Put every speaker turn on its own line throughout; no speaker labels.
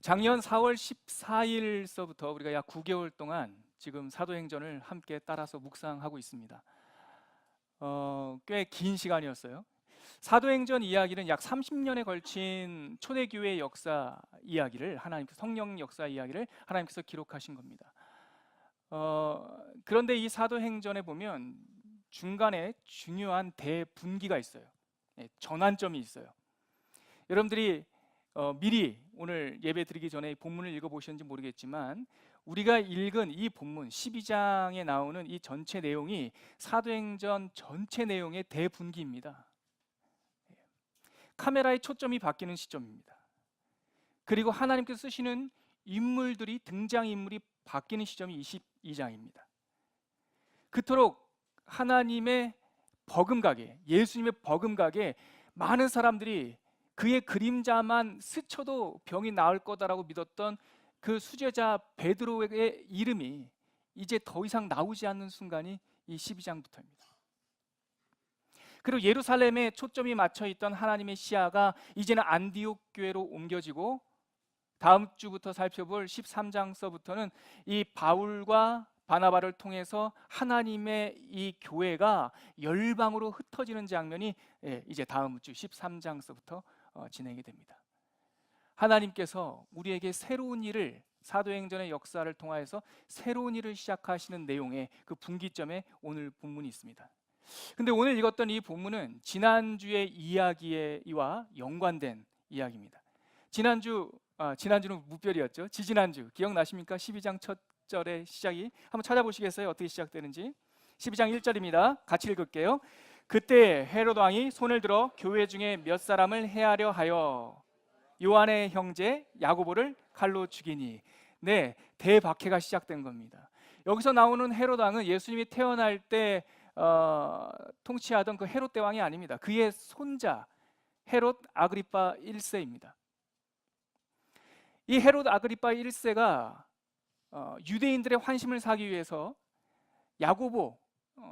작년 4월 14일서부터 우리가 약 9개월 동안 지금 사도행전을 함께 따라서 묵상하고 있습니다. 꽤 긴 시간이었어요. 사도행전 이야기는 약 30년에 걸친 초대교회 역사 이야기를 성령 역사 이야기를 하나님께서 기록하신 겁니다. 그런데 이 사도행전에 보면 중간에 중요한 대분기가 있어요. 전환점이 있어요. 여러분들이 미리 오늘 예배 드리기 전에 본문을 읽어보셨는지 모르겠지만 우리가 읽은 이 본문 12장에 나오는 이 전체 내용이 사도행전 전체 내용의 대분기입니다. 카메라의 초점이 바뀌는 시점입니다. 그리고 하나님께서 쓰시는 인물들이 등장인물이 바뀌는 시점이 22장입니다. 그토록 하나님의 버금가게, 예수님의 버금가게 많은 사람들이 그의 그림자만 스쳐도 병이 나을 거다라고 믿었던 그 수제자 베드로의 이름이 이제 더 이상 나오지 않는 순간이 이 12장부터입니다. 그리고 예루살렘에 초점이 맞춰 있던 하나님의 시야가 이제는 안디옥 교회로 옮겨지고 다음 주부터 살펴볼 13장서부터는 이 바울과 바나바를 통해서 하나님의 이 교회가 열방으로 흩어지는 장면이 이제 다음 주 13장서부터 진행이 됩니다. 하나님께서 우리에게 새로운 일을 사도행전의 역사를 통하여서 새로운 일을 시작하시는 내용의 그 분기점에 오늘 본문이 있습니다. 근데 오늘 읽었던 이 본문은 지난주의 이야기와 연관된 이야기입니다. 지난주는 무별이었죠. 지지난주 기억나십니까? 12장 첫 절의 시작이 한번 찾아보시겠어요? 어떻게 시작되는지. 12장 1절입니다. 같이 읽을게요. 그때 헤롯 왕이 손을 들어 교회 중에 몇 사람을 해하려 하여 요한의 형제 야고보를 칼로 죽이니. 네, 대박해가 시작된 겁니다. 여기서 나오는 헤롯 왕은 예수님이 태어날 때 통치하던 그 헤롯 대왕이 아닙니다. 그의 손자 헤롯 아그리파 1세입니다. 이 헤롯 아그리파 1세가 유대인들의 환심을 사기 위해서 야고보,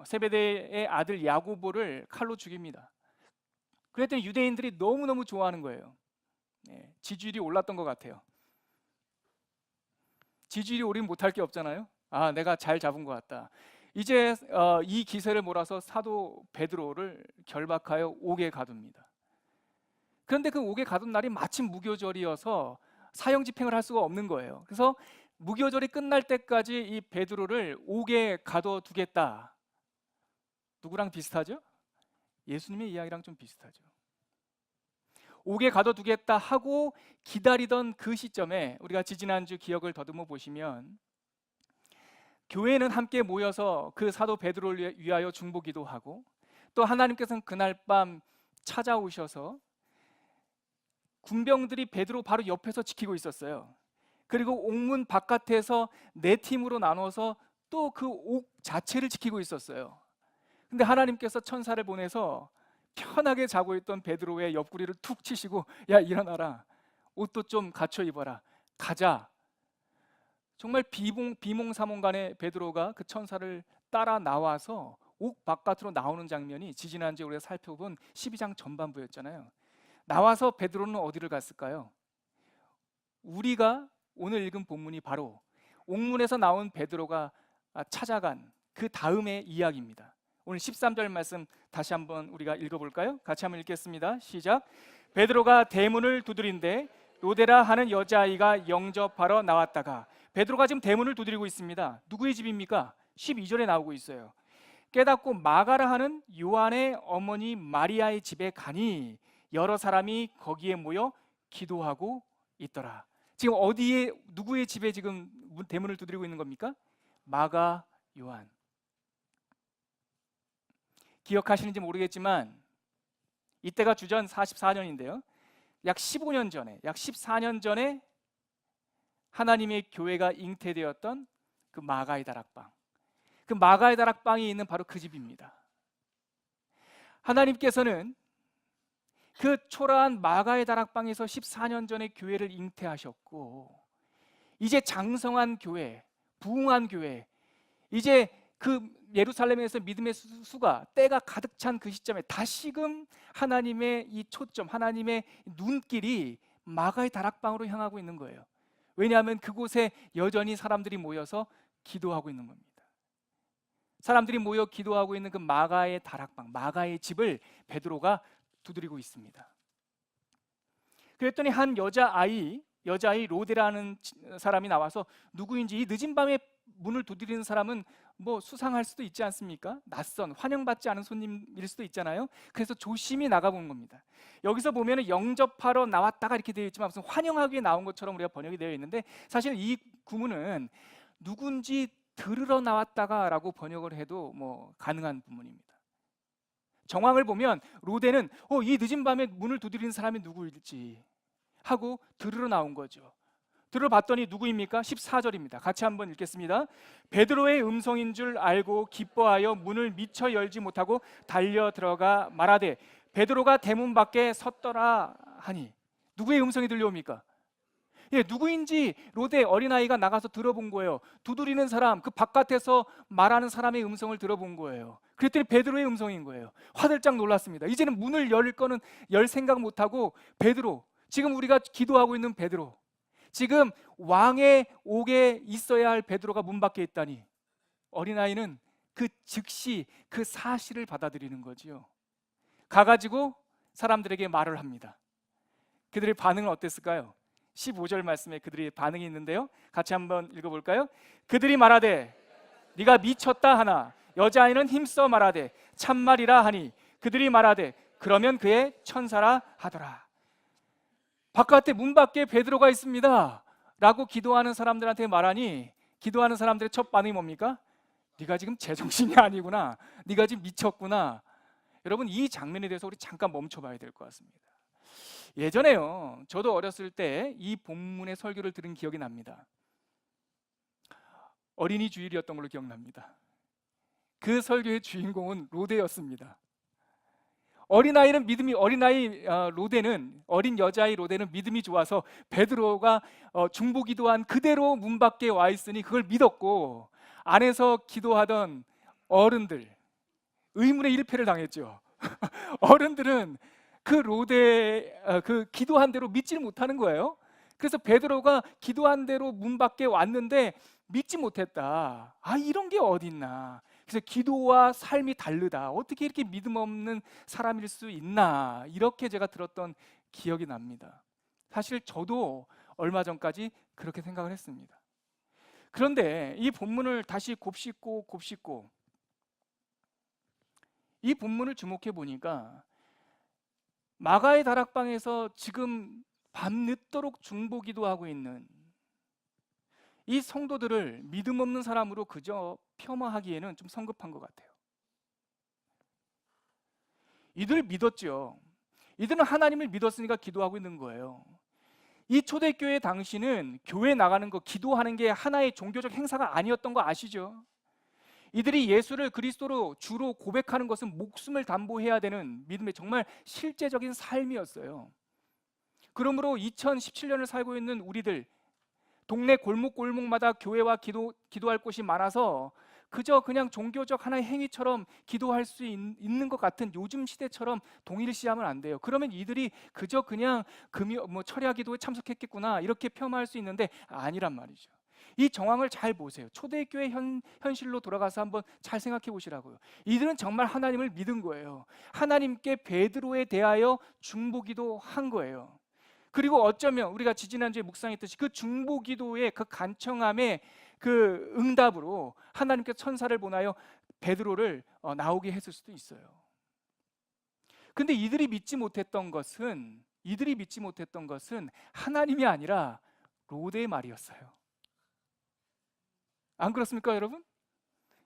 세베대의 아들 야고보를 칼로 죽입니다. 그랬더니 유대인들이 너무너무 좋아하는 거예요. 지지율이 올랐던 것 같아요. 지지율이 오르면 못할 게 없잖아요. 아, 내가 잘 잡은 것 같다. 이제 이 기세를 몰아서 사도 베드로를 결박하여 옥에 가둡니다. 그런데 그 옥에 가둔 날이 마침 무교절이어서 사형 집행을 할 수가 없는 거예요. 그래서 무교절이 끝날 때까지 이 베드로를 옥에 가둬두겠다. 누구랑 비슷하죠? 예수님의 이야기랑 좀 비슷하죠. 옥에 가둬두겠다 하고 기다리던 그 시점에 우리가 지지난주 기억을 더듬어 보시면 교회는 함께 모여서 그 사도 베드로를 위하여 중보기도 하고 또 하나님께서는 그날 밤 찾아오셔서 군병들이 베드로 바로 옆에서 지키고 있었어요. 그리고 옥문 바깥에서 네 팀으로 나눠서 또 그 옥 자체를 지키고 있었어요. 근데 하나님께서 천사를 보내서 편하게 자고 있던 베드로의 옆구리를 툭 치시고 야, 일어나라. 옷도 좀 갖춰 입어라. 가자. 정말 비몽사몽간에 베드로가 그 천사를 따라 나와서 옥 바깥으로 나오는 장면이 지지난주에 우리가 살펴본 12장 전반부였잖아요. 나와서 베드로는 어디를 갔을까요? 우리가 오늘 읽은 본문이 바로 옥문에서 나온 베드로가 찾아간 그 다음의 이야기입니다. 오늘 13절 말씀 다시 한번 우리가 읽어볼까요? 같이 한번 읽겠습니다. 시작. 베드로가 대문을 두드린데 로데라 하는 여자아이가 영접하러 나왔다가 베드로가 지금 대문을 두드리고 있습니다. 누구의 집입니까? 12절에 나오고 있어요. 깨닫고 마가라 하는 요한의 어머니 마리아의 집에 가니 여러 사람이 거기에 모여 기도하고 있더라. 지금 어디에 누구의 집에 지금 대문을 두드리고 있는 겁니까? 마가 요한. 기억하시는지 모르겠지만 이때가 주전 44년인데요. 약 15년 전에, 약 14년 전에 하나님의 교회가 잉태되었던 그 마가의 다락방. 그 마가의 다락방이 있는 바로 그 집입니다. 하나님께서는 그 초라한 마가의 다락방에서 14년 전에 교회를 잉태하셨고 이제 장성한 교회, 부흥한 교회, 이제 그 예루살렘에서 믿음의 수가 때가 가득 찬 그 시점에 다시금 하나님의 이 초점, 하나님의 눈길이 마가의 다락방으로 향하고 있는 거예요. 왜냐하면 그곳에 여전히 사람들이 모여서 기도하고 있는 겁니다. 사람들이 모여 기도하고 있는 그 마가의 다락방, 마가의 집을 베드로가 두드리고 있습니다. 그랬더니 한 여자아이 로데라는 사람이 나와서 누구인지, 이 늦은 밤에 문을 두드리는 사람은 뭐 수상할 수도 있지 않습니까? 낯선, 환영받지 않은 손님일 수도 있잖아요. 그래서 조심히 나가본 겁니다. 여기서 보면 영접하러 나왔다가 이렇게 되어 있지만 무슨 환영하기 위해 나온 것처럼 우리가 번역이 되어 있는데, 사실 이 구문은 누군지 들으러 나왔다가 라고 번역을 해도 뭐 가능한 부분입니다. 정황을 보면 로데는 이 늦은 밤에 문을 두드리는 사람이 누구일지 하고 들으러 나온 거죠. 들어봤더니 누구입니까? 14절입니다. 같이 한번 읽겠습니다. 베드로의 음성인 줄 알고 기뻐하여 문을 미처 열지 못하고 달려 들어가 말하되 베드로가 대문 밖에 섰더라 하니. 누구의 음성이 들려옵니까? 누구인지 로데 어린아이가 나가서 들어본 거예요. 두드리는 사람, 그 바깥에서 말하는 사람의 음성을 들어본 거예요. 그랬더니 베드로의 음성인 거예요. 화들짝 놀랐습니다. 이제는 문을 열 생각 못하고 베드로, 지금 우리가 기도하고 있는 베드로, 지금 왕의 옥에 있어야 할 베드로가 문 밖에 있다니. 어린아이는 그 즉시 그 사실을 받아들이는 거지요. 가가지고 사람들에게 말을 합니다. 그들의 반응은 어땠을까요? 15절 말씀에 그들의 반응이 있는데요, 같이 한번 읽어볼까요? 그들이 말하되 네가 미쳤다 하나 여자아이는 힘써 말하되 참말이라 하니 그들이 말하되 그러면 그의 천사라 하더라. 바깥에 문 밖에 베드로가 있습니다 라고 기도하는 사람들한테 말하니, 기도하는 사람들의 첫 반응이 뭡니까? 네가 지금 제정신이 아니구나, 네가 지금 미쳤구나. 여러분, 이 장면에 대해서 우리 잠깐 멈춰봐야 될 것 같습니다. 예전에요, 저도 어렸을 때 이 본문의 설교를 들은 기억이 납니다. 어린이 주일이었던 걸로 기억납니다. 그 설교의 주인공은 로데였습니다. 어린 여자아이 로데는 믿음이 좋아서 베드로가 중보기도한 그대로 문 밖에 와 있으니 그걸 믿었고, 안에서 기도하던 어른들, 의문의 일패를 당했죠. 어른들은 그 기도한 대로 믿지를 못하는 거예요. 그래서 베드로가 기도한 대로 문 밖에 왔는데 믿지 못했다. 이런 게 어딨나. 그래서 기도와 삶이 다르다. 어떻게 이렇게 믿음 없는 사람일 수 있나. 이렇게 제가 들었던 기억이 납니다. 사실 저도 얼마 전까지 그렇게 생각을 했습니다. 그런데 이 본문을 다시 곱씹고 이 본문을 주목해 보니까 마가의 다락방에서 지금 밤늦도록 중보기도하고 있는 이 성도들을 믿음 없는 사람으로 그저 폄하하기에는 좀 성급한 것 같아요. 이들 믿었죠. 이들은 하나님을 믿었으니까 기도하고 있는 거예요. 이 초대교회 당시는 교회 나가는 거, 기도하는 게 하나의 종교적 행사가 아니었던 거 아시죠? 이들이 예수를 그리스도로 주로 고백하는 것은 목숨을 담보해야 되는 믿음의 정말 실제적인 삶이었어요. 그러므로 2017년을 살고 있는 우리들, 동네 골목마다 교회와 기도할 곳이 많아서 그저 그냥 종교적 하나의 행위처럼 기도할 수 있는 것 같은 요즘 시대처럼 동일시하면 안 돼요. 그러면 이들이 그저 그냥 철야 기도에 참석했겠구나 이렇게 폄하할 수 있는데 아니란 말이죠. 이 정황을 잘 보세요. 초대교회 현실로 돌아가서 한번 잘 생각해 보시라고요. 이들은 정말 하나님을 믿은 거예요. 하나님께 베드로에 대하여 중보기도 한 거예요. 그리고 어쩌면 우리가 지지난주에 묵상했듯이 그 중보기도의 그 간청함의 그 응답으로 하나님께 천사를 보내어 베드로를 나오게 했을 수도 있어요. 근데 이들이 믿지 못했던 것은 하나님이 아니라 로데의 말이었어요. 안 그렇습니까, 여러분?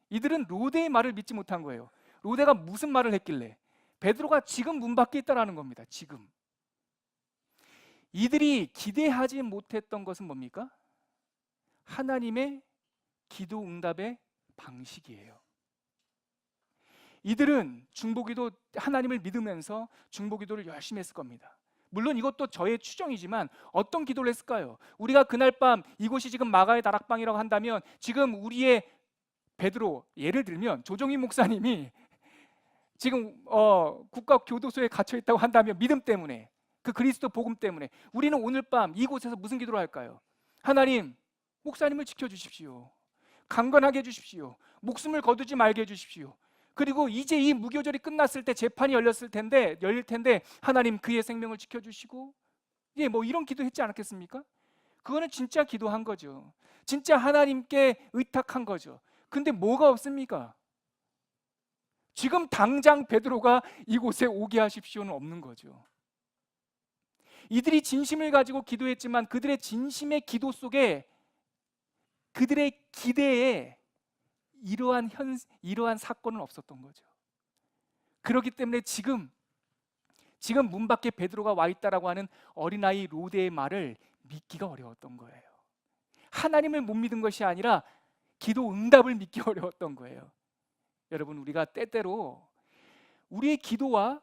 이들은 로데의 말을 믿지 못한 거예요. 로데가 무슨 말을 했길래? 베드로가 지금 문 밖에 있다라는 겁니다. 지금. 이들이 기대하지 못했던 것은 뭡니까? 하나님의 기도 응답의 방식이에요. 이들은 중보기도, 하나님을 믿으면서 중보기도를 열심히 했을 겁니다. 물론 이것도 저의 추정이지만 어떤 기도를 했을까요? 우리가 그날 밤 이곳이 지금 마가의 다락방이라고 한다면 지금 우리의 베드로, 예를 들면 조정희 목사님이 지금 국가교도소에 갇혀 있다고 한다면 믿음 때문에, 그 그리스도 복음 때문에 우리는 오늘 밤 이곳에서 무슨 기도를 할까요? 하나님, 목사님을 지켜주십시오. 강건하게 해주십시오. 목숨을 거두지 말게 해주십시오. 그리고 이제 이 무교절이 끝났을 때 재판이 열릴 텐데 하나님 그의 생명을 지켜주시고, 뭐 이런 기도했지 않았겠습니까? 그거는 진짜 기도한 거죠. 진짜 하나님께 의탁한 거죠. 근데 뭐가 없습니까? 지금 당장 베드로가 이곳에 오게 하십시오는 없는 거죠. 이들이 진심을 가지고 기도했지만 그들의 진심의 기도 속에, 그들의 기대에 이러한 사건은 없었던 거죠. 그렇기 때문에 지금 문 밖에 베드로가 와 있다라고 하는 어린아이 로데의 말을 믿기가 어려웠던 거예요. 하나님을 못 믿은 것이 아니라 기도 응답을 믿기 어려웠던 거예요. 여러분, 우리가 때때로 우리의 기도와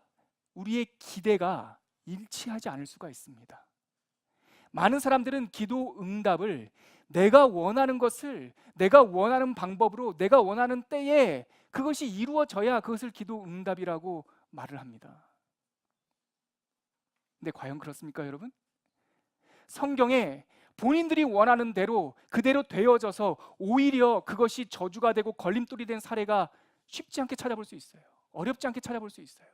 우리의 기대가 일치하지 않을 수가 있습니다. 많은 사람들은 기도 응답을 내가 원하는 것을 내가 원하는 방법으로 내가 원하는 때에 그것이 이루어져야 그것을 기도 응답이라고 말을 합니다. 근데 과연 그렇습니까, 여러분? 성경에 본인들이 원하는 대로 그대로 되어져서 오히려 그것이 저주가 되고 걸림돌이 된 사례가 쉽지 않게 찾아볼 수 있어요. 어렵지 않게 찾아볼 수 있어요.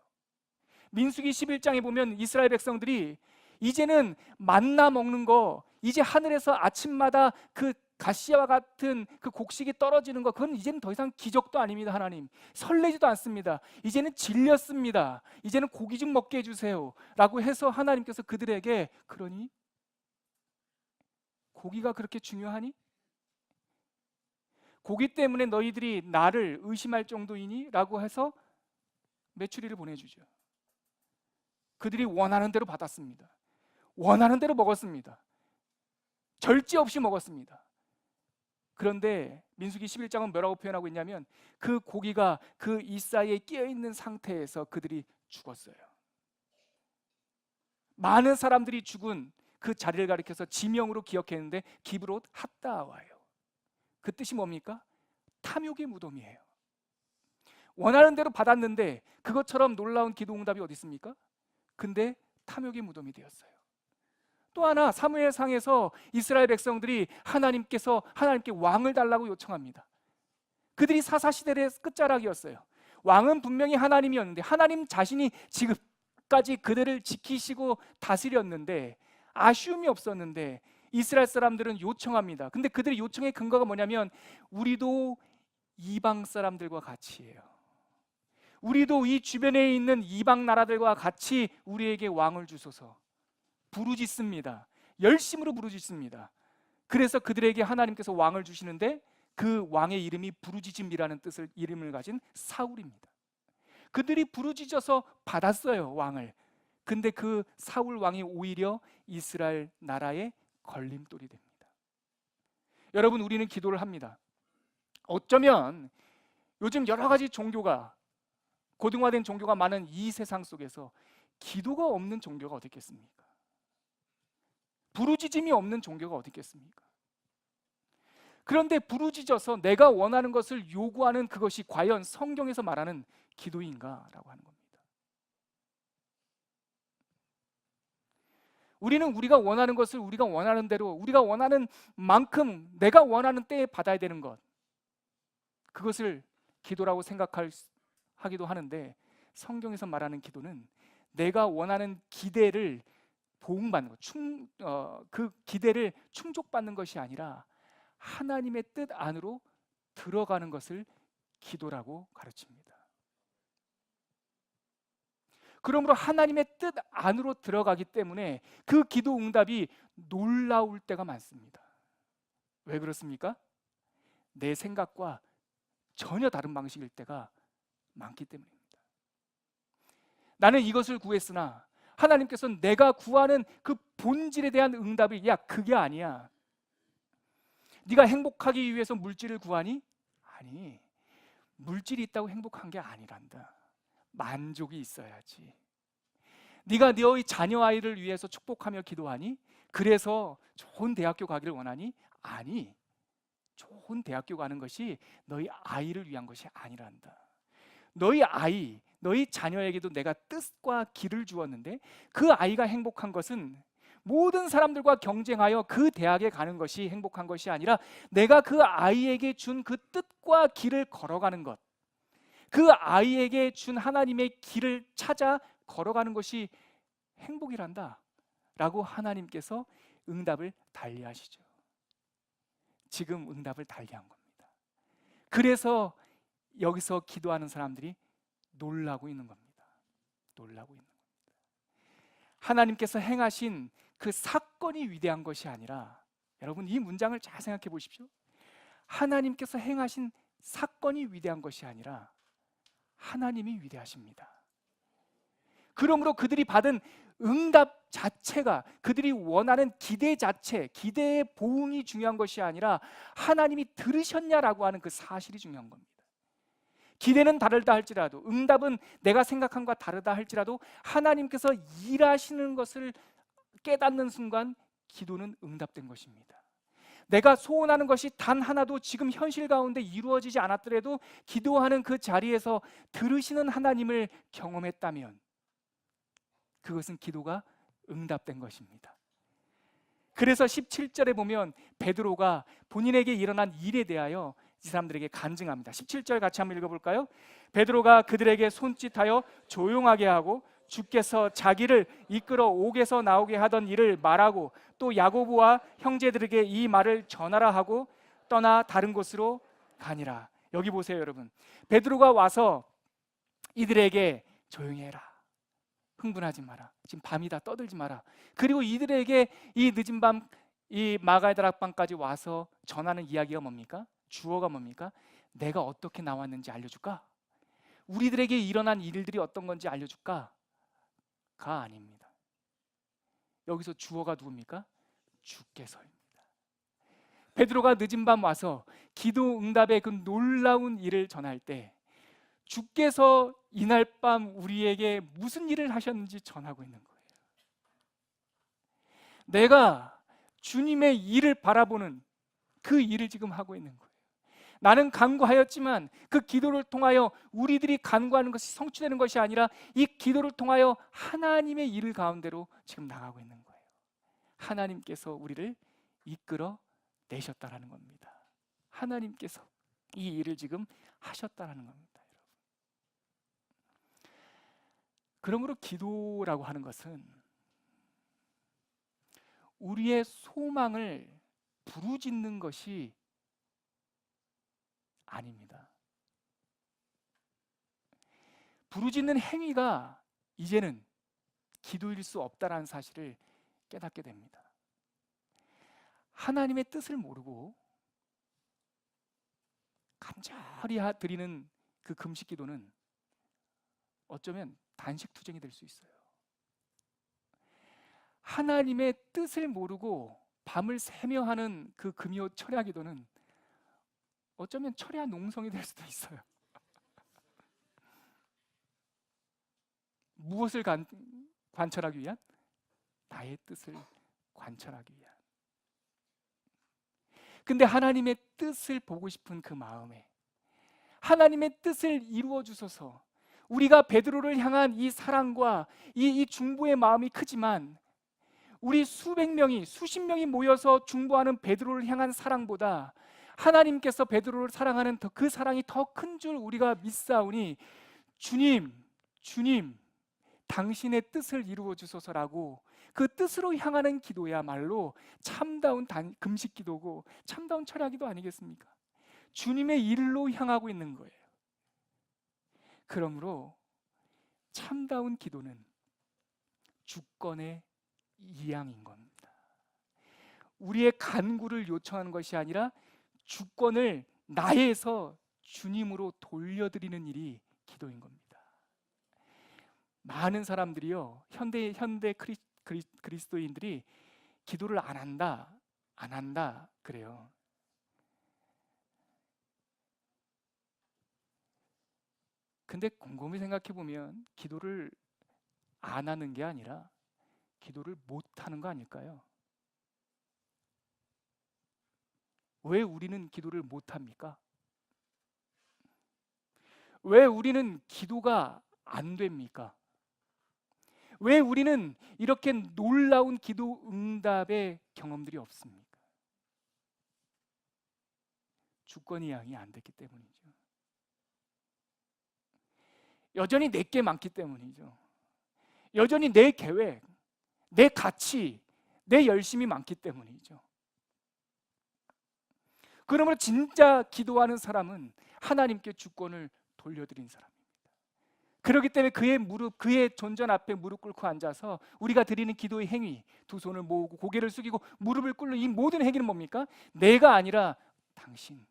민수기 11장에 보면 이스라엘 백성들이 이제는 만나 먹는 거, 이제 하늘에서 아침마다 그 가시와 같은 그 곡식이 떨어지는 거, 그건 이제는 더 이상 기적도 아닙니다. 하나님 설레지도 않습니다. 이제는 질렸습니다. 이제는 고기 좀 먹게 해주세요 라고 해서 하나님께서 그들에게, 그러니 고기가 그렇게 중요하니? 고기 때문에 너희들이 나를 의심할 정도이니? 라고 해서 메추리를 보내주죠. 그들이 원하는 대로 받았습니다. 원하는 대로 먹었습니다. 절제 없이 먹었습니다. 그런데 민수기 11장은 뭐라고 표현하고 있냐면 그 고기가 그 이사이에 끼어있는 상태에서 그들이 죽었어요. 많은 사람들이 죽은 그 자리를 가리켜서 지명으로 기억했는데 기브롯 핫다와예요. 그 뜻이 뭡니까? 탐욕의 무덤이에요. 원하는 대로 받았는데 그것처럼 놀라운 기도 응답이 어디 있습니까? 근데 탐욕의 무덤이 되었어요. 또 하나, 사무엘상에서 이스라엘 백성들이 하나님께 왕을 달라고 요청합니다. 그들이 사사시대의 끝자락이었어요. 왕은 분명히 하나님이었는데 하나님 자신이 지금까지 그들을 지키시고 다스렸는데 아쉬움이 없었는데 이스라엘 사람들은 요청합니다. 근데 그들의 요청의 근거가 뭐냐면 우리도 이방 사람들과 같이 해요. 우리도 이 주변에 있는 이방 나라들과 같이 우리에게 왕을 주소서. 부르짖습니다. 열심으로 부르짖습니다. 그래서 그들에게 하나님께서 왕을 주시는데 그 왕의 이름이 부르짖음이라는 이름을 가진 사울입니다. 그들이 부르짖어서 받았어요, 왕을. 근데 그 사울 왕이 오히려 이스라엘 나라의 걸림돌이 됩니다. 여러분, 우리는 기도를 합니다. 어쩌면 요즘 여러 가지 종교가, 고등화된 종교가 많은 이 세상 속에서 기도가 없는 종교가 어디 있겠습니까? 부르짖음이 없는 종교가 어디 있겠습니까? 그런데 부르짖어서 내가 원하는 것을 요구하는 그것이 과연 성경에서 말하는 기도인가라고 하는 겁니다. 우리는 우리가 원하는 것을 우리가 원하는 대로, 우리가 원하는 만큼 내가 원하는 때에 받아야 되는 것, 그것을 기도라고 생각하기도 하는데 성경에서 말하는 기도는 내가 원하는 기대를 보응받는 것, 그 기대를 충족받는 것이 아니라 하나님의 뜻 안으로 들어가는 것을 기도라고 가르칩니다. 그러므로 하나님의 뜻 안으로 들어가기 때문에 그 기도 응답이 놀라울 때가 많습니다. 왜 그렇습니까? 내 생각과 전혀 다른 방식일 때가 많기 때문입니다. 나는 이것을 구했으나 하나님께서는 내가 구하는 그 본질에 대한 응답이, 야, 그게 아니야. 네가 행복하기 위해서 물질을 구하니? 아니, 물질이 있다고 행복한 게 아니란다. 만족이 있어야지. 네가 너희 자녀 아이를 위해서 축복하며 기도하니? 그래서 좋은 대학교 가기를 원하니? 아니, 좋은 대학교 가는 것이 너희 아이를 위한 것이 아니란다. 너희 자녀에게도 내가 뜻과 길을 주었는데 그 아이가 행복한 것은 모든 사람들과 경쟁하여 그 대학에 가는 것이 행복한 것이 아니라 내가 그 아이에게 준 그 뜻과 길을 걸어가는 것, 그 아이에게 준 하나님의 길을 찾아 걸어가는 것이 행복이란다 라고 하나님께서 응답을 달리하시죠. 지금 응답을 달리한 겁니다. 그래서 여기서 기도하는 사람들이 놀라고 있는 겁니다. 놀라고 있는 겁니다. 하나님께서 행하신 그 사건이 위대한 것이 아니라, 여러분 이 문장을 잘 생각해 보십시오. 하나님께서 행하신 사건이 위대한 것이 아니라 하나님이 위대하십니다. 그러므로 그들이 받은 응답 자체가, 그들이 원하는 기대 자체, 기대의 보응이 중요한 것이 아니라 하나님이 들으셨냐라고 하는 그 사실이 중요한 겁니다. 기대는 다르다 할지라도, 응답은 내가 생각한 것과 다르다 할지라도 하나님께서 일하시는 것을 깨닫는 순간 기도는 응답된 것입니다. 내가 소원하는 것이 단 하나도 지금 현실 가운데 이루어지지 않았더라도 기도하는 그 자리에서 들으시는 하나님을 경험했다면 그것은 기도가 응답된 것입니다. 그래서 17절에 보면 베드로가 본인에게 일어난 일에 대하여 이 사람들에게 간증합니다. 17절 같이 한번 읽어볼까요? 베드로가 그들에게 손짓하여 조용하게 하고 주께서 자기를 이끌어 옥에서 나오게 하던 일을 말하고 또 야고보와 형제들에게 이 말을 전하라 하고 떠나 다른 곳으로 가니라. 여기 보세요 여러분, 베드로가 와서 이들에게 조용히 해라, 흥분하지 마라, 지금 밤이다, 떠들지 마라. 그리고 이들에게 이 늦은 밤 이 마가의 다락방까지 와서 전하는 이야기가 뭡니까? 주어가 뭡니까? 내가 어떻게 나왔는지 알려줄까? 우리들에게 일어난 일들이 어떤 건지 알려줄까? 가 아닙니다. 여기서 주어가 누굽니까? 주께서입니다. 베드로가 늦은 밤 와서 기도 응답의 그 놀라운 일을 전할 때 주께서 이날 밤 우리에게 무슨 일을 하셨는지 전하고 있는 거예요. 내가 주님의 일을 바라보는 그 일을 지금 하고 있는 거예요. 나는 간구하였지만 그 기도를 통하여 우리들이 간구하는 것이 성취되는 것이 아니라 이 기도를 통하여 하나님의 일 가운데로 지금 나가고 있는 거예요. 하나님께서 우리를 이끌어 내셨다라는 겁니다. 하나님께서 이 일을 지금 하셨다라는 겁니다. 그러므로 기도라고 하는 것은 우리의 소망을 부르짖는 것이 아닙니다. 부르짖는 행위가 이제는 기도일 수 없다라는 사실을 깨닫게 됩니다. 하나님의 뜻을 모르고 간절히 드리는 그 금식 기도는 어쩌면 단식투쟁이 될 수 있어요. 하나님의 뜻을 모르고 밤을 새며 하는 그 금요 철야 기도는 어쩌면 철야 농성이 될 수도 있어요. 무엇을 관철하기 위한? 나의 뜻을 관철하기 위한. 근데 하나님의 뜻을 보고 싶은 그 마음에 하나님의 뜻을 이루어 주소서. 우리가 베드로를 향한 이 사랑과 이 중보의 마음이 크지만 우리 수백 명이 수십 명이 모여서 중보하는 베드로를 향한 사랑보다 하나님께서 베드로를 사랑하는 그 사랑이 더 큰 줄 우리가 믿사오니 주님 당신의 뜻을 이루어 주소서라고 그 뜻으로 향하는 기도야말로 참다운 금식 기도고 참다운 철야 기도 아니겠습니까? 주님의 일로 향하고 있는 거예요. 그러므로 참다운 기도는 주권의 이양인 겁니다. 우리의 간구를 요청하는 것이 아니라 주권을 나에서 주님으로 돌려드리는 일이 기도인 겁니다. 많은 사람들이요, 현대 그리스도인들이 기도를 안 한다 그래요. 근데 곰곰이 생각해 보면 기도를 안 하는 게 아니라 기도를 못 하는 거 아닐까요? 왜 우리는 기도를 못 합니까? 왜 우리는 기도가 안 됩니까? 왜 우리는 이렇게 놀라운 기도 응답의 경험들이 없습니까? 주권 이양이 안 됐기 때문이죠. 여전히 내게 많기 때문이죠. 여전히 내 계획, 내 가치, 내 열심이 많기 때문이죠. 그러므로 진짜 기도하는 사람은 하나님께 주권을 돌려드린 사람입니다. 그렇기 때문에 그의 존전 앞에 무릎 꿇고 앉아서 우리가 드리는 기도의 행위, 두 손을 모으고 고개를 숙이고 무릎을 꿇는 이 모든 행위는 뭡니까? 내가 아니라 당신,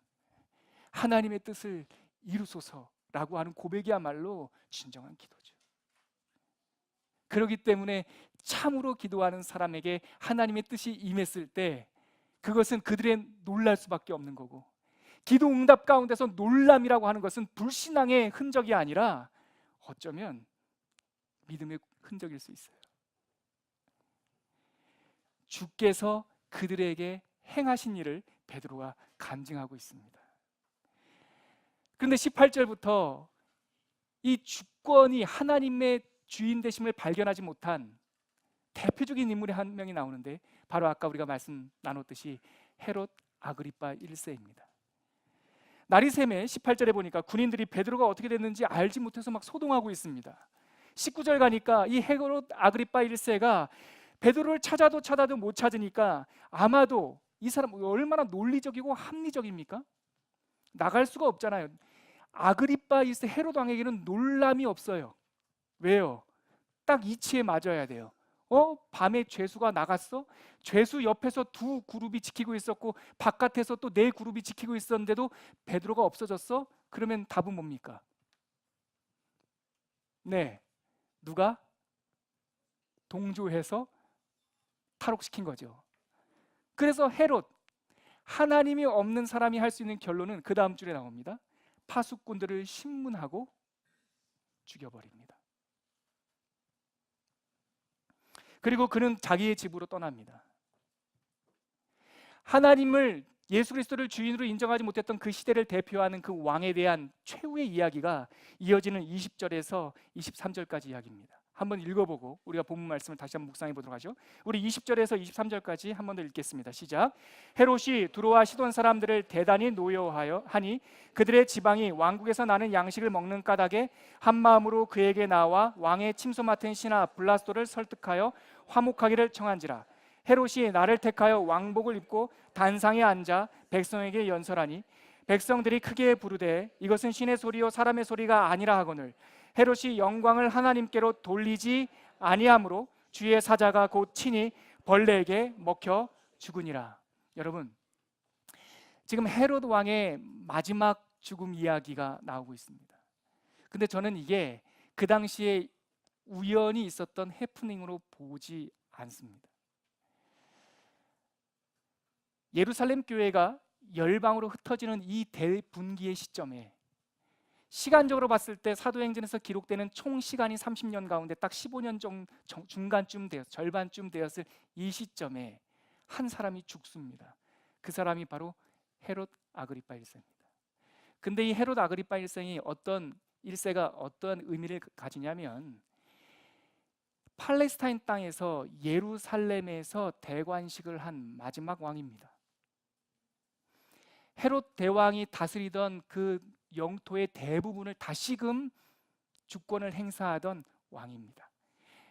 하나님의 뜻을 이루소서라고 하는 고백이야말로 진정한 기도죠. 그렇기 때문에 참으로 기도하는 사람에게 하나님의 뜻이 임했을 때 그것은 그들의 놀랄 수밖에 없는 거고, 기도 응답 가운데서 놀람이라고 하는 것은 불신앙의 흔적이 아니라 어쩌면 믿음의 흔적일 수 있어요. 주께서 그들에게 행하신 일을 베드로가 간증하고 있습니다. 그런데 18절부터 이 주권이 하나님의 주인 되심을 발견하지 못한 대표적인 인물이 한 명이 나오는데, 바로 아까 우리가 말씀 나눴듯이 헤롯 아그리파 1세입니다. 날이 새매 18절에 보니까 군인들이 베드로가 어떻게 됐는지 알지 못해서 막 소동하고 있습니다. 19절 가니까 이 헤롯 아그리파 1세가 베드로를 찾아도 못 찾으니까 아마도 이 사람 얼마나 논리적이고 합리적입니까? 나갈 수가 없잖아요. 아그리파 1세 헤롯 왕에게는 놀람이 없어요. 왜요? 딱 이치에 맞아야 돼요. 밤에 죄수가 나갔어? 죄수 옆에서 두 그룹이 지키고 있었고 바깥에서 또 네 그룹이 지키고 있었는데도 베드로가 없어졌어? 그러면 답은 뭡니까? 네, 누가 동조해서 탈옥시킨 거죠. 그래서 헤롯, 하나님이 없는 사람이 할 수 있는 결론은 그 다음 줄에 나옵니다. 파수꾼들을 신문하고 죽여버립니다. 그리고 그는 자기의 집으로 떠납니다. 하나님을, 예수 그리스도를 주인으로 인정하지 못했던 그 시대를 대표하는 그 왕에 대한 최후의 이야기가 이어지는 20절에서 23절까지 이야기입니다. 한번 읽어보고 우리가 본문 말씀을 다시 한번 묵상해 보도록 하죠. 우리 20절에서 23절까지 한 번 더 읽겠습니다. 시작. 헤롯이 두로와 시돈 사람들을 대단히 노여워하여 하니 그들의 지방이 왕국에서 나는 양식을 먹는 까닭에 한 마음으로 그에게 나와 왕의 침소 맡은 신하 블라스도를 설득하여 화목하기를 청한지라. 헤롯이 나를 택하여 왕복을 입고 단상에 앉아 백성에게 연설하니 백성들이 크게 부르되 이것은 신의 소리요 사람의 소리가 아니라 하거늘 헤롯이 영광을 하나님께로 돌리지 아니하므로 주의 사자가 곧 친히 벌레에게 먹혀 죽으니라. 여러분, 지금 헤롯 왕의 마지막 죽음 이야기가 나오고 있습니다. 근데 저는 이게 그 당시에 우연히 있었던 해프닝으로 보지 않습니다. 예루살렘 교회가 열방으로 흩어지는 이 대분기의 시점에 시간적으로 봤을 때 사도행전에서 기록되는 총 시간이 30년 가운데 딱 15년 중간쯤 되었, 절반쯤 되었을 이 시점에 한 사람이 죽습니다. 그 사람이 바로 헤롯 아그리파 1세입니다. 근데 이 헤롯 아그리파 1세가 어떤 의미를 가지냐면 팔레스타인 땅에서 예루살렘에서 대관식을 한 마지막 왕입니다. 헤롯 대왕이 다스리던 그 영토의 대부분을 다시금 주권을 행사하던 왕입니다.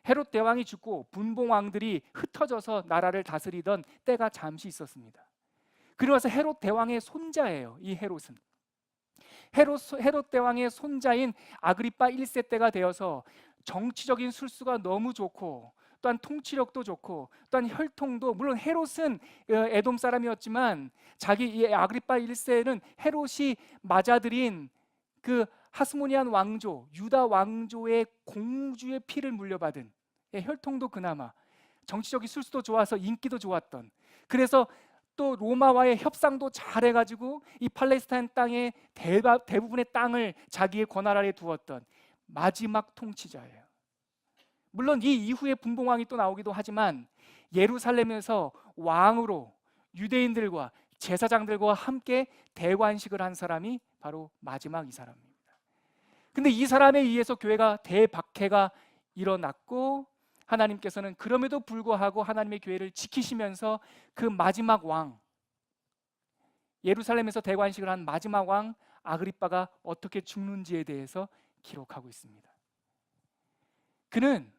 헤롯 대왕이 죽고 분봉 왕들이 흩어져서 나라를 다스리던 때가 잠시 있었습니다. 그리고 나서 헤롯 대왕의 손자예요. 이 헤롯은 헤롯 대왕의 손자인 아그리파 1세 때가 되어서 정치적인 술수가 너무 좋고 또한 통치력도 좋고 또한 혈통도, 물론 헤롯은 에돔 사람이었지만 자기 이 아그리파 1세는 헤롯이 맞아들인 그 하스모니안 왕조, 유다 왕조의 공주의 피를 물려받은, 혈통도 그나마 정치적인 술수도 좋아서 인기도 좋았던, 그래서 또 로마와의 협상도 잘해가지고 이 팔레스타인 땅의 대부분의 땅을 자기의 권한 아래 두었던 마지막 통치자예요. 물론 이 이후에 분봉왕이 또 나오기도 하지만 예루살렘에서 왕으로 유대인들과 제사장들과 함께 대관식을 한 사람이 바로 마지막 이 사람입니다. 근데 이 사람에 의해서 교회가 대박해가 일어났고 하나님께서는 그럼에도 불구하고 하나님의 교회를 지키시면서 그 마지막 왕, 예루살렘에서 대관식을 한 마지막 왕 아그리빠가 어떻게 죽는지에 대해서 기록하고 있습니다. 그는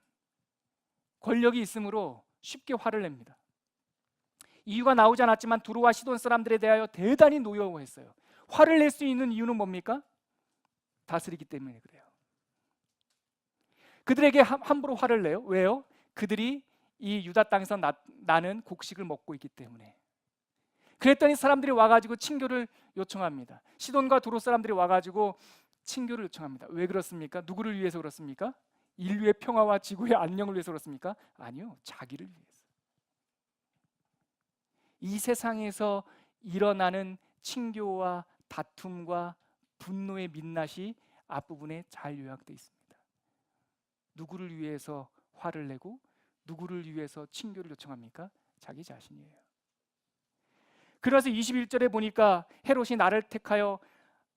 권력이 있으므로 쉽게 화를 냅니다. 이유가 나오지 않았지만 두로와 시돈 사람들에 대하여 대단히 노여워했어요. 화를 낼 수 있는 이유는 뭡니까? 다스리기 때문에 그래요. 그들에게 함부로 화를 내요. 왜요? 그들이 이 유다 땅에서 나는 곡식을 먹고 있기 때문에. 그랬더니 사람들이 와가지고 친교를 요청합니다. 시돈과 두로 사람들이 와가지고 친교를 요청합니다. 왜 그렇습니까? 누구를 위해서 그렇습니까? 인류의 평화와 지구의 안녕을 위해서 그렇습니까? 아니요, 자기를 위해서. 이 세상에서 일어나는 친교와 다툼과 분노의 민낯이 앞부분에 잘 요약되어 있습니다. 누구를 위해서 화를 내고 누구를 위해서 친교를 요청합니까? 자기 자신이에요. 그래서 21절에 보니까 헤롯이 나를 택하여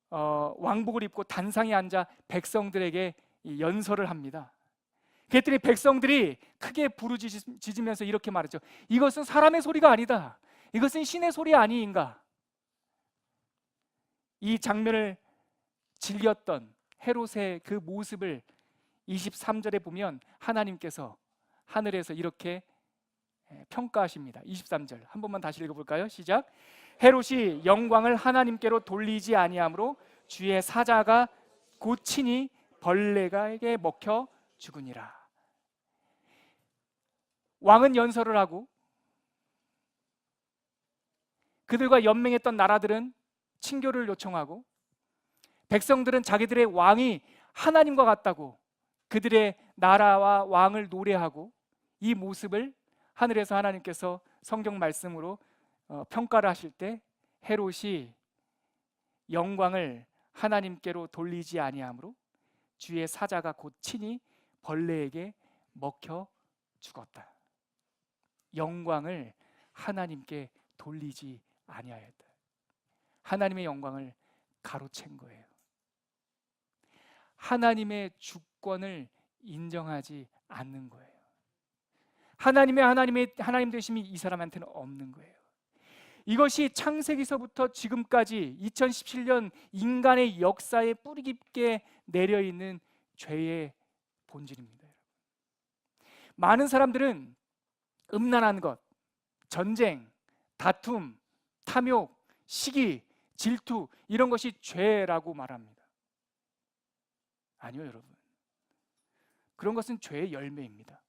왕복을 입고 단상에 앉아 백성들에게 연설을 합니다. 그랬더니 백성들이 크게 부르짖으면서 이렇게 말했죠. 이것은 사람의 소리가 아니다. 이것은 신의 소리 아니인가? 이 장면을 즐겼던 헤롯의 그 모습을 23절에 보면 하나님께서 하늘에서 이렇게 평가하십니다. 23절 한 번만 다시 읽어볼까요? 시작. 헤롯이 영광을 하나님께로 돌리지 아니하므로 주의 사자가 곧 친히 벌레에게 먹혀 죽으니라. 왕은 연설을 하고 그들과 연맹했던 나라들은 친교를 요청하고 백성들은 자기들의 왕이 하나님과 같다고 그들의 나라와 왕을 노래하고 이 모습을 하늘에서 하나님께서 성경 말씀으로 평가를 하실 때 헤롯이 영광을 하나님께로 돌리지 아니하므로 주의 사자가 곧 친히 벌레에게 먹혀 죽었다. 영광을 하나님께 돌리지 아니하였다. 하나님의 영광을 가로챈 거예요. 하나님의 주권을 인정하지 않는 거예요. 하나님 되심이 이 사람한테는 없는 거예요. 이것이 창세기서부터 지금까지 2017년 인간의 역사에 뿌리 깊게 내려 있는 죄의 본질입니다. 많은 사람들은 음란한 것, 전쟁, 다툼, 탐욕, 시기, 질투 이런 것이 죄라고 말합니다. 아니요, 여러분. 그런 것은 죄의 열매입니다.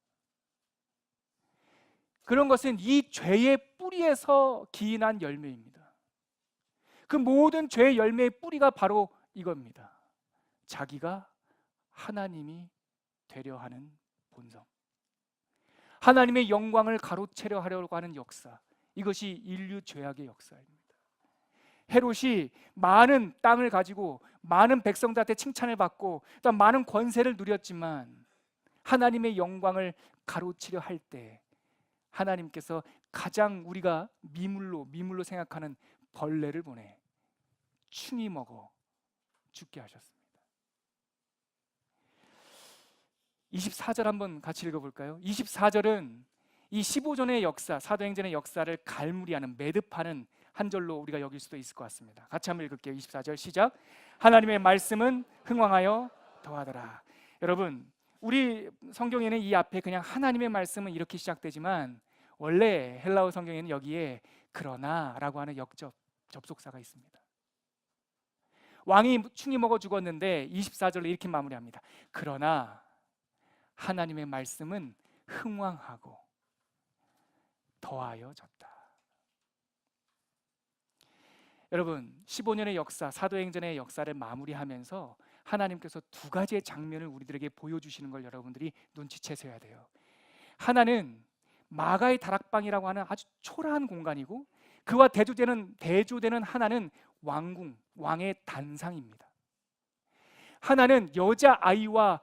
그런 것은 이 죄의 뿌리에서 기인한 열매입니다. 그 모든 죄의 열매의 뿌리가 바로 이겁니다. 자기가 하나님이 되려 하는 본성, 하나님의 영광을 가로채려 하려고 하는 역사, 이것이 인류 죄악의 역사입니다. 헤롯이 많은 땅을 가지고 많은 백성들한테 칭찬을 받고 또 많은 권세를 누렸지만 하나님의 영광을 가로치려 할 때 하나님께서 가장 우리가 미물로 생각하는 벌레를 보내 충이 먹어 죽게 하셨습니다. 24절 한번 같이 읽어볼까요? 24절은 이 15전의 역사, 사도행전의 역사를 갈무리하는, 매듭하는 한 절로 우리가 여길 수도 있을 것 같습니다. 같이 한번 읽을게요. 24절 시작. 하나님의 말씀은 흥왕하여 더하더라. 여러분, 우리 성경에는 이 앞에 그냥 하나님의 말씀은 이렇게 시작되지만 원래 헬라어 성경에는 여기에 그러나라고 하는 접속사가 있습니다. 왕이 충이 먹어 죽었는데 24절로 이렇게 마무리합니다. 그러나 하나님의 말씀은 흥왕하고 더하여졌다. 여러분, 15년의 역사, 사도행전의 역사를 마무리하면서 하나님께서 두 가지의 장면을 우리들에게 보여주시는 걸 여러분들이 눈치채셔야 돼요. 하나는 마가의 다락방이라고 하는 아주 초라한 공간이고 그와 대조되는 하나는 왕궁, 왕의 단상입니다. 하나는 여자아이와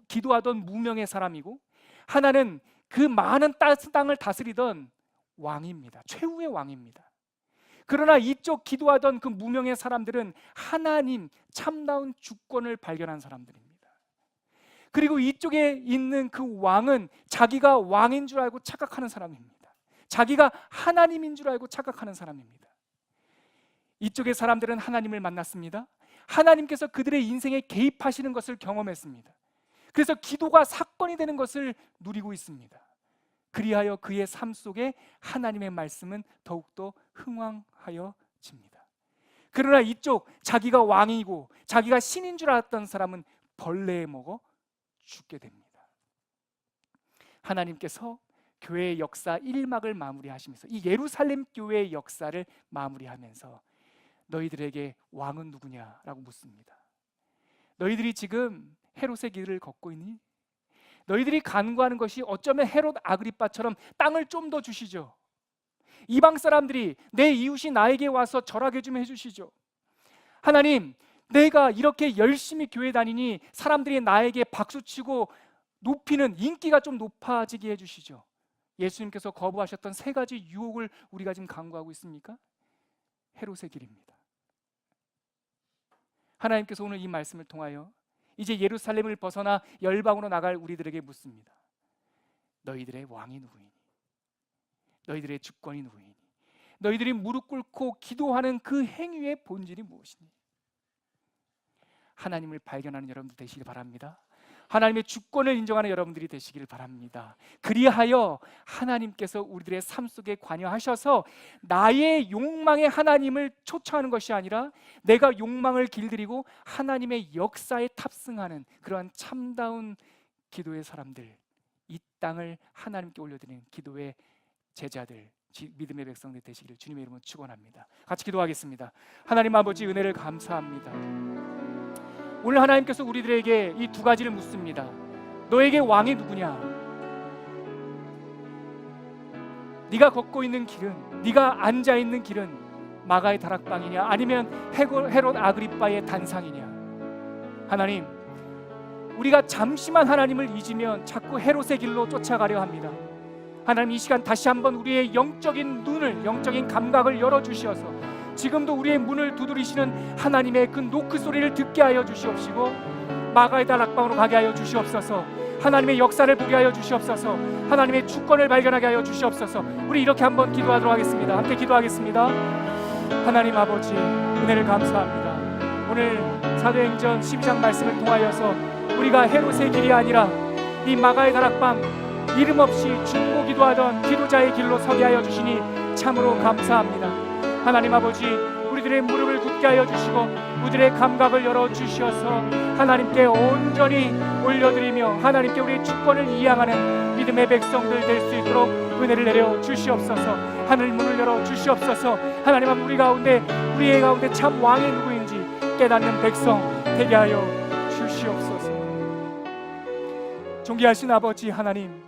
기도하던 무명의 사람이고 하나는 그 많은 땅을 다스리던 왕입니다. 최후의 왕입니다. 그러나 이쪽 기도하던 그 무명의 사람들은 하나님 참다운 주권을 발견한 사람들입니다. 그리고 이쪽에 있는 그 왕은 자기가 왕인 줄 알고 착각하는 사람입니다. 자기가 하나님인 줄 알고 착각하는 사람입니다. 이쪽의 사람들은 하나님을 만났습니다. 하나님께서 그들의 인생에 개입하시는 것을 경험했습니다. 그래서 기도가 사건이 되는 것을 누리고 있습니다. 그리하여 그의 삶 속에 하나님의 말씀은 더욱더 흥왕하여집니다. 그러나 이쪽 자기가 왕이고 자기가 신인 줄 알았던 사람은 벌레에 먹어 죽게 됩니다. 하나님께서 교회의 역사 1막을 마무리하시면서 이 예루살렘 교회의 역사를 마무리하면서 너희들에게 왕은 누구냐라고 묻습니다. 너희들이 지금 헤롯의 길을 걷고 있니? 너희들이 간구하는 것이 어쩌면 헤롯 아그리빠처럼 땅을 좀 더 주시죠. 이방 사람들이 내 이웃이 나에게 와서 절하게 좀 해주시죠. 하나님, 내가 이렇게 열심히 교회 다니니 사람들이 나에게 박수치고 높이는 인기가 좀 높아지게 해주시죠. 예수님께서 거부하셨던 3가지 유혹을 우리가 지금 간구하고 있습니까? 헤롯의 길입니다. 하나님께서 오늘 이 말씀을 통하여 이제 예루살렘을 벗어나 열방으로 나갈 우리들에게 묻습니다. 너희들의 왕이 누구이니? 너희들의 주권이 누구이니? 너희들이 무릎 꿇고 기도하는 그 행위의 본질이 무엇이니? 하나님을 발견하는 여러분들 되시길 바랍니다. 하나님의 주권을 인정하는 여러분들이 되시길 바랍니다. 그리하여 하나님께서 우리들의 삶 속에 관여하셔서 나의 욕망의 하나님을 초청하는 것이 아니라 내가 욕망을 길들이고 하나님의 역사에 탑승하는 그러한 참다운 기도의 사람들, 이 땅을 하나님께 올려드리는 기도의 제자들, 믿음의 백성들 되시기를 주님의 이름으로 축원합니다. 같이 기도하겠습니다. 하나님 아버지, 은혜를 감사합니다. 오늘 하나님께서 우리들에게 이 2가지를 묻습니다. 너에게 왕이 누구냐? 네가 걷고 있는 길은, 네가 앉아 있는 길은 마가의 다락방이냐, 아니면 헤롯 아그리빠의 단상이냐? 하나님, 우리가 잠시만 하나님을 잊으면 자꾸 헤롯의 길로 쫓아가려 합니다. 하나님, 이 시간 다시 한번 우리의 영적인 눈을, 영적인 감각을 열어주시어서 지금도 우리의 문을 두드리시는 하나님의 그 노크 소리를 듣게 하여 주시옵시고 마가의 다락방으로 가게 하여 주시옵소서. 하나님의 역사를 보게 하여 주시옵소서. 하나님의 주권을 발견하게 하여 주시옵소서. 우리 이렇게 한번 기도하도록 하겠습니다. 함께 기도하겠습니다. 하나님 아버지, 은혜를 감사합니다. 오늘 사도행전 12장 말씀을 통하여서 우리가 헤롯의 길이 아니라 이 마가의 다락방, 이름 없이 중보 기도하던 기도자의 길로 서게 하여 주시니 참으로 감사합니다. 하나님 아버지, 우리들의 무릎을 굳게 하여 주시고 우리들의 감각을 열어 주셔서 하나님께 온전히 올려드리며 하나님께 우리의 주권을 이양하는 믿음의 백성들 될 수 있도록 은혜를 내려 주시옵소서. 하늘 문을 열어 주시옵소서. 하나님 앞 우리 가운데, 우리의 가운데 참 왕이 누구인지 깨닫는 백성 되게 하여 주시옵소서. 존귀하신 아버지 하나님,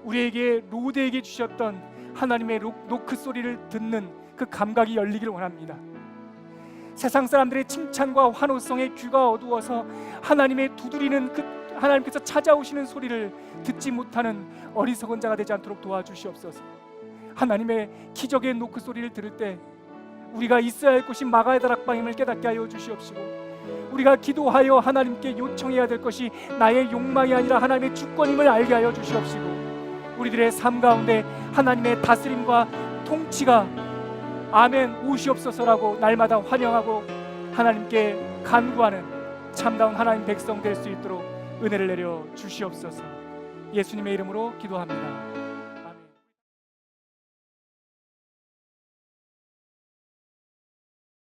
우리에게 로드에게 주셨던 하나님의 노크 소리를 듣는 그 감각이 열리기를 원합니다. 세상 사람들의 칭찬과 환호성에 귀가 어두워서 하나님의 두드리는 그 하나님께서 찾아오시는 소리를 듣지 못하는 어리석은 자가 되지 않도록 도와주시옵소서. 하나님의 기적의 노크 소리를 들을 때 우리가 있어야 할 곳이 마가의 다락방임을 깨닫게 하여 주시옵시고, 우리가 기도하여 하나님께 요청해야 될 것이 나의 욕망이 아니라 하나님의 주권임을 알게 하여 주시옵시고, 우리들의 삶 가운데 하나님의 다스림과 통치가 아멘 오시옵소서라고 날마다 환영하고 하나님께 간구하는 참다운 하나님 백성 될 수 있도록 은혜를 내려 주시옵소서. 예수님의 이름으로 기도합니다.